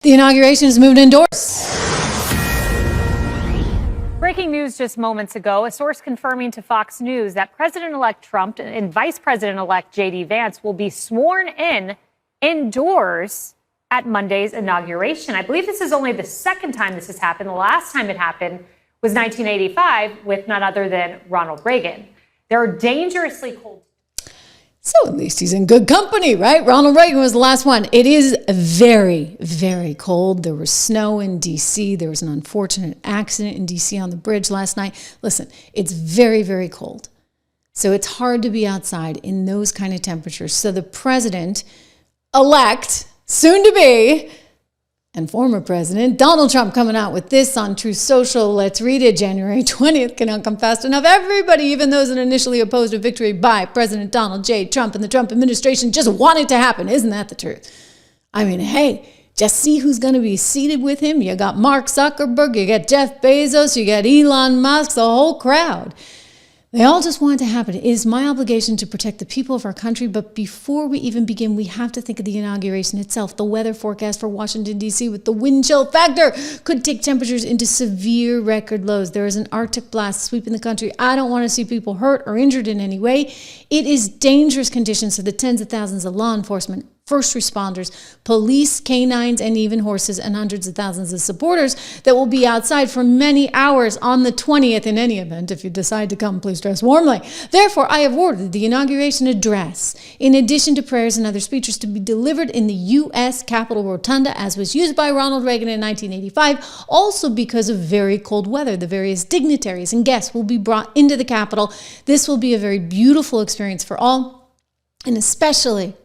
The inauguration has moved indoors. Breaking news just moments ago, a source confirming to Fox News that President-elect Trump and Vice President-elect J.D. Vance will be sworn in indoors at Monday's inauguration. I believe this is only the second time this has happened. The last time it happened was 1985 with none other than Ronald Reagan. There are dangerously cold. So at least he's in good company, right? Ronald Reagan was the last one. It is very, very cold. There was snow in D.C. There was an unfortunate accident in D.C. on the bridge last night. Listen, it's very, very cold. So it's hard to be outside in those kind of temperatures. So the president-elect, soon to be, and former president Donald Trump coming out with this on Truth Social. Let's read it. January 20th cannot come fast enough. Everybody, even those that initially opposed a victory by President Donald J. Trump and the Trump administration, just want it to happen. Isn't that the truth? I mean, hey, just see who's going to be seated with him. You got Mark Zuckerberg, you got Jeff Bezos, you got Elon Musk, the whole crowd. They all just want it to happen. It is my obligation to protect the people of our country. But before we even begin, we have to think of the inauguration itself. The weather forecast for Washington, D.C. with the wind chill factor could take temperatures into severe record lows. There is an Arctic blast sweeping the country. I don't want to see people hurt or injured in any way. It is dangerous conditions for the tens of thousands of law enforcement, first responders, police, canines, and even horses, and hundreds of thousands of supporters that will be outside for many hours on the 20th. In any event, if you decide to come, please dress warmly. Therefore, I have ordered the inauguration address, in addition to prayers and other speeches, to be delivered in the U.S. Capitol Rotunda, as was used by Ronald Reagan in 1985, also because of very cold weather. The various dignitaries and guests will be brought into the Capitol. This will be a very beautiful experience for all, and especially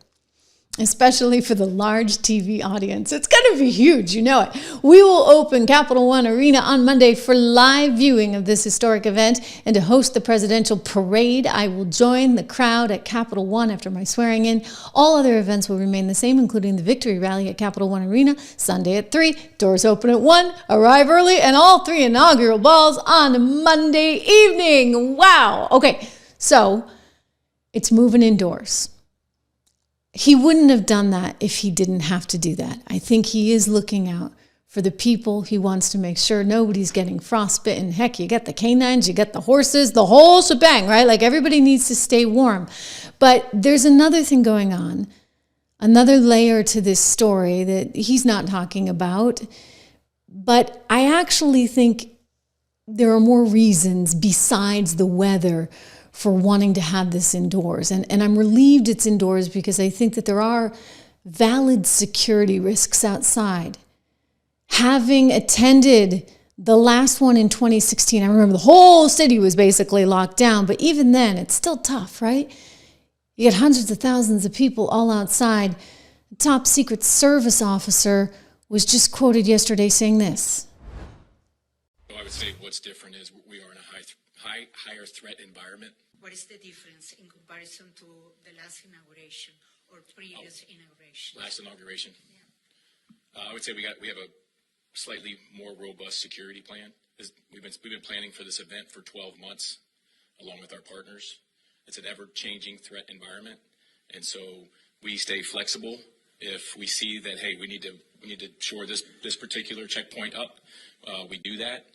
for the large TV audience. It's going to be huge, you know it. We will open Capital One Arena on Monday for live viewing of this historic event, and to host the presidential parade, I will join the crowd at Capital One after my swearing in. All other events will remain the same, including the victory rally at Capital One Arena Sunday at 3. Doors open at 1. Arrive early, and all 3 inaugural balls on Monday evening. Wow. Okay, so it's moving indoors. He wouldn't have done that if he didn't have to do that. I think he is looking out for the people. He wants to make sure nobody's getting frostbitten. Heck, you get the canines, you get the horses, the whole shebang, right? Like, everybody needs to stay warm. But there's another thing going on, another layer to this story that he's not talking about. But I actually think there are more reasons besides the weather for wanting to have this indoors. And I'm relieved it's indoors because I think that there are valid security risks outside. Having attended the last one in 2016, I remember the whole city was basically locked down, but even then, it's still tough, right? You get hundreds of thousands of people all outside. The top Secret Service officer was just quoted yesterday saying this. I would say what's different is we are in a higher threat environment. What is the difference in comparison to the last inauguration or previous inauguration? Last inauguration? Yeah. I would say we have a slightly more robust security plan. We've been planning for this event for 12 months, along with our partners. It's an ever-changing threat environment, and so we stay flexible. If we see that, hey, we need to shore this particular checkpoint up, we do that.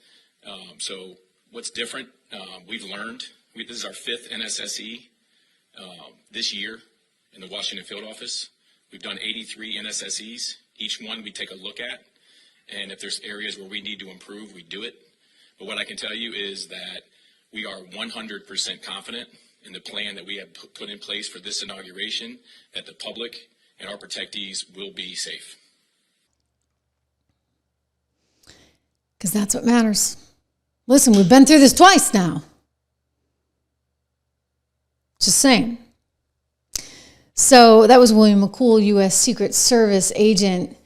So what's different? We've learned. This is our 5th NSSE this year in the Washington field office. We've done 83 NSSEs. Each one we take a look at, and if there's areas where we need to improve, we do it. But what I can tell you is that we are 100% confident in the plan that we have put in place for this inauguration, that the public and our protectees will be safe. Because that's what matters. Listen, we've been through this twice now. Just saying. So that was William McCool, U.S. Secret Service agent.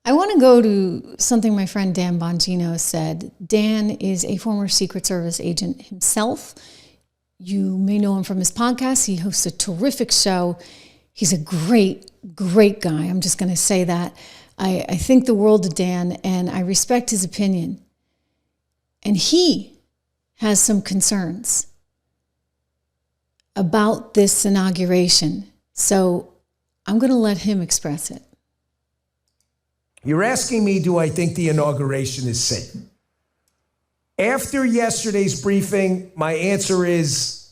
I want to go to something my friend Dan Bongino said. Dan is a former Secret Service agent himself. You may know him from his podcast. He hosts a terrific show. He's a great, great guy. I'm just going to say that. I think the world of Dan, and I respect his opinion. And he has some concerns about this inauguration. So I'm going to let him express it. You're asking me, do I think the inauguration is safe? After yesterday's briefing, my answer is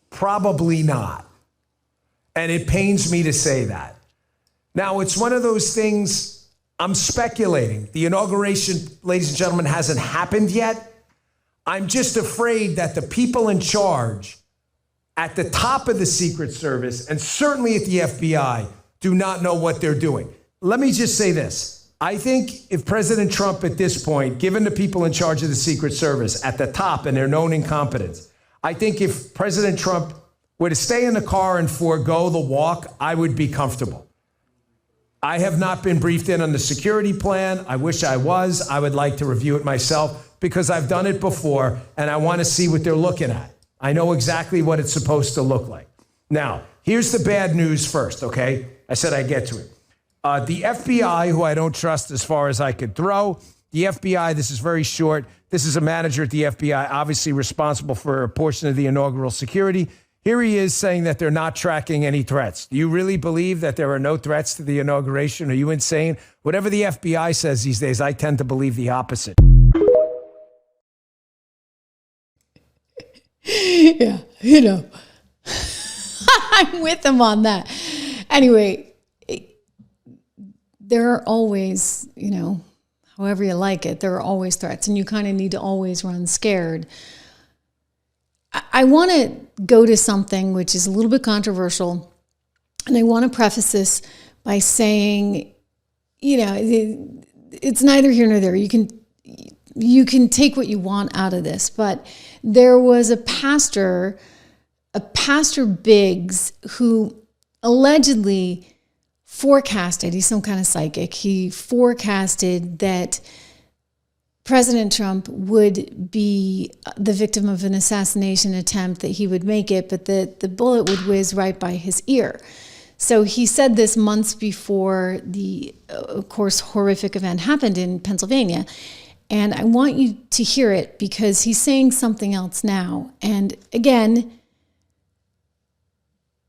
probably not. And it pains me to say that. Now, it's one of those things, I'm speculating. The inauguration, ladies and gentlemen, hasn't happened yet. I'm just afraid that the people in charge at the top of the Secret Service and certainly at the FBI do not know what they're doing. Let me just say this. I think if President Trump at this point, given the people in charge of the Secret Service at the top and their known incompetence, I think if President Trump were to stay in the car and forego the walk, I would be comfortable. I have not been briefed in on the security plan. I wish I was. I would like to review it myself because I've done it before and I want to see what they're looking at. I know exactly what it's supposed to look like. Now, here's the bad news first, okay? I said I'd get to it. The FBI, who I don't trust as far as I could throw, the FBI, this is very short. This is a manager at the FBI, obviously responsible for a portion of the inaugural security. Here he is saying that they're not tracking any threats. Do you really believe that there are no threats to the inauguration? Are you insane? Whatever the FBI says these days, I tend to believe the opposite. Yeah, I'm with him on that. Anyway, there are always, however you like it, there are always threats, and you kind of need to always run scared. I want to go to something which is a little bit controversial, and I want to preface this by saying, it's neither here nor there. You can take what you want out of this, but there was a pastor Biggs, who allegedly forecasted, he's some kind of psychic, he forecasted that President Trump would be the victim of an assassination attempt, that he would make it, but that the bullet would whiz right by his ear. So he said this months before the, of course, horrific event happened in Pennsylvania. And I want you to hear it because he's saying something else now. And again,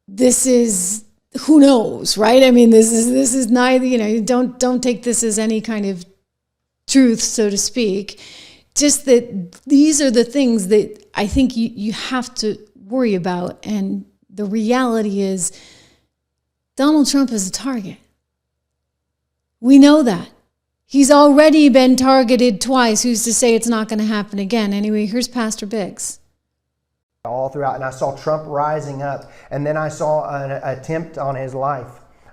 this is, who knows, right? I mean, this is neither, don't take this as any kind of truth, so to speak. Just that these are the things that I think you have to worry about. And the reality is Donald Trump is a target. We know that. He's already been targeted twice. Who's to say it's not going to happen again? Anyway, here's Pastor Biggs. All throughout, and I saw Trump rising up, and then I saw an attempt on his life.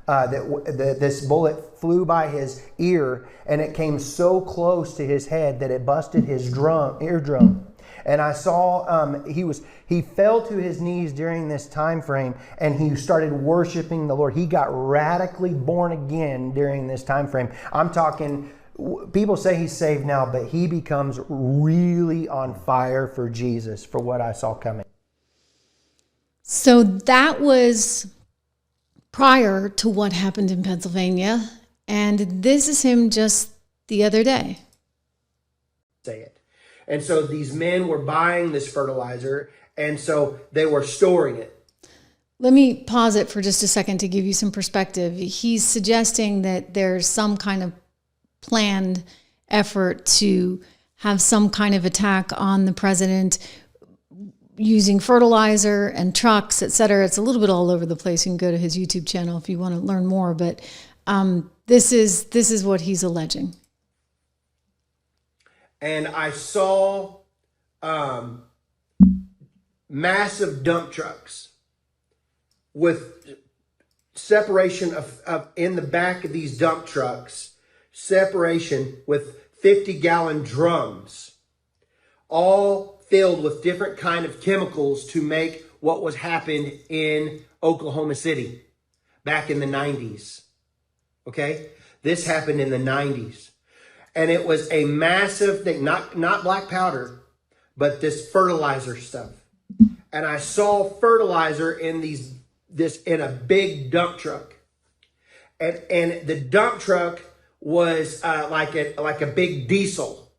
This bullet flew by his ear, and it came so close to his head that it busted his eardrum. And I saw he fell to his knees during this time frame, and he started worshiping the Lord. He got radically born again during this time frame. I'm talking, people say he's saved now, but he becomes really on fire for Jesus, for what I saw coming. So that was prior to what happened in Pennsylvania, and this is him just the other day. Say it. And so these men were buying this fertilizer, and so they were storing it. Let me pause it for just a second to give you some perspective. He's suggesting that there's some kind of planned effort to have some kind of attack on the president using fertilizer and trucks, et cetera. It's a little bit all over the place. You can go to his YouTube channel if you want to learn more, but this is what he's alleging. And I saw massive dump trucks with separation of in the back of these dump trucks, separation with 50-gallon drums, all filled with different kind of chemicals to make what was happened in Oklahoma City back in the 90s. Okay? This happened in the 90s. And it was a massive thing, not black powder, but this fertilizer stuff. And I saw fertilizer in in a big dump truck. And the dump truck was like a big diesel.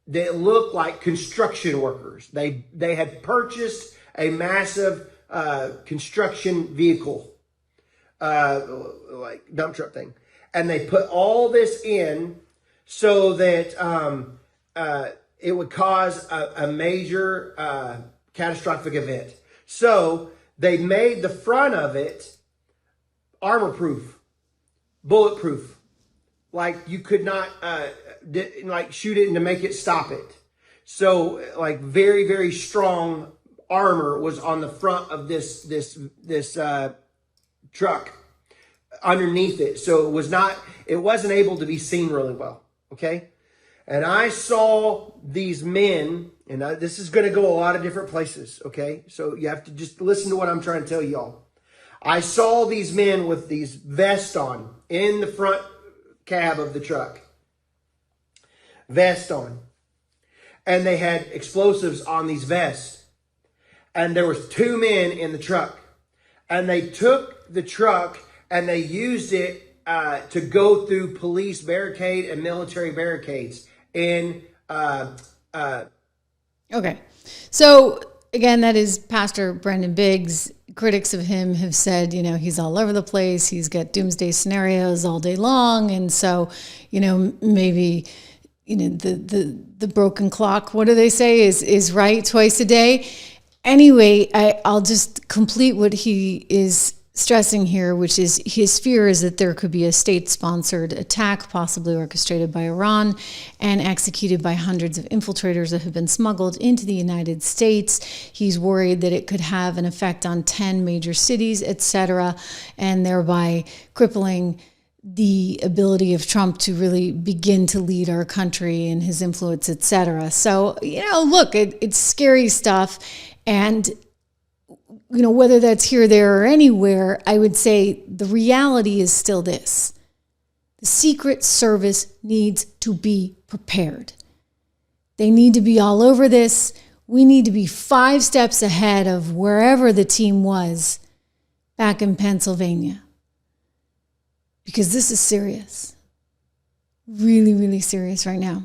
They looked like construction workers. They had purchased a massive construction vehicle, like dump truck thing. and they put all this in so that it would cause a major catastrophic event. So they made the front of it armor-proof, bulletproof. Like you could not like shoot it and to make it stop it. So like very, very strong armor was on the front of this truck underneath it. So it wasn't able to be seen really well. Okay. And I saw these men, and this is going to go a lot of different places. Okay. So you have to just listen to what I'm trying to tell y'all. I saw these men with these vests on in the front cab of the truck. Vest on. And they had explosives on these vests. And there was 2 men in the truck. And they took the truck and they used it to go through police barricade and military barricades. Okay. So again, that is Pastor Brendan Biggs. Critics of him have said, he's all over the place. He's got doomsday scenarios all day long. And so, maybe, the broken clock, what do they say, is right twice a day. Anyway, I'll just complete what he is stressing here, which is his fear is that there could be a state-sponsored attack, possibly orchestrated by Iran and executed by hundreds of infiltrators that have been smuggled into the United States. He's worried that it could have an effect on 10 major cities, etc., and thereby crippling the ability of Trump to really begin to lead our country and his influence, etc. So, look, it's scary stuff. And whether that's here, there, or anywhere, I would say the reality is still this. The Secret Service needs to be prepared. They need to be all over this. We need to be 5 steps ahead of wherever the team was back in Pennsylvania. Because this is serious. Really, really serious right now.